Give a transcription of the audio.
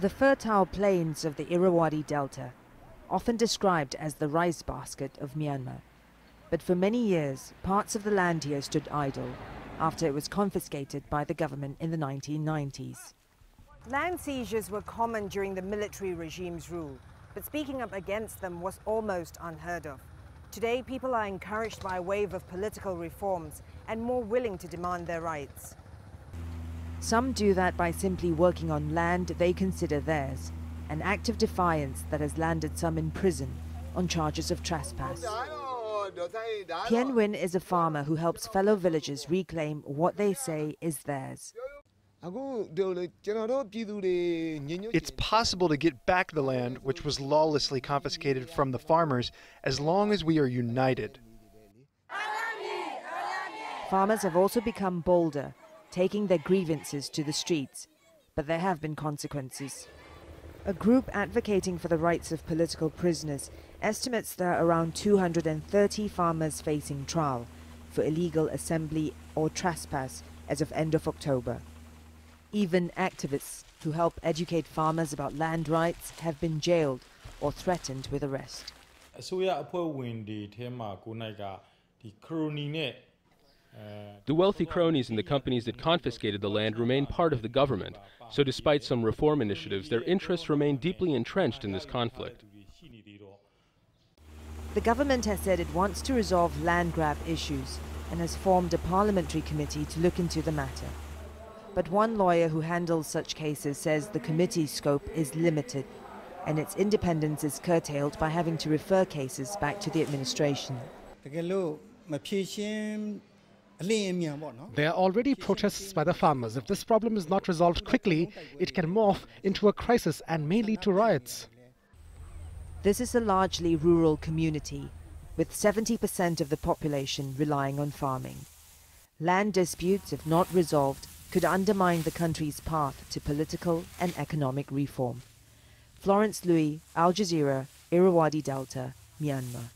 The fertile plains of the Irrawaddy Delta, often described as the rice basket of Myanmar. But for many years, parts of the land here stood idle after it was confiscated by the government in the 1990s. Land seizures were common during the military regime's rule, but speaking up against them was almost unheard of. Today, people are encouraged by a wave of political reforms and more willing to demand their rights. Some do that by simply working on land they consider theirs, an act of defiance that has landed some in prison on charges of trespass. Thein Sein is a farmer who helps fellow villagers reclaim what they say is theirs. It's possible to get back the land which was lawlessly confiscated from the farmers as long as we are united. Farmers have also become bolder, taking their grievances to the streets, but there have been consequences. A group advocating for the rights of political prisoners estimates there are around 230 farmers facing trial for illegal assembly or trespass as of end of October. Even activists who help educate farmers about land rights have been jailed or threatened with arrest. The wealthy cronies in the companies that confiscated the land remain part of the government, so despite some reform initiatives, their interests remain deeply entrenched in this conflict. The government has said it wants to resolve land grab issues and has formed a parliamentary committee to look into the matter. But one lawyer who handles such cases says the committee's scope is limited and its independence is curtailed by having to refer cases back to the administration. There are already protests by the farmers. If this problem is not resolved quickly, it can morph into a crisis and may lead to riots. This is a largely rural community, with 70% of the population relying on farming. Land disputes, if not resolved, could undermine the country's path to political and economic reform. Florence, Looi, Al Jazeera, Irrawaddy Delta, Myanmar.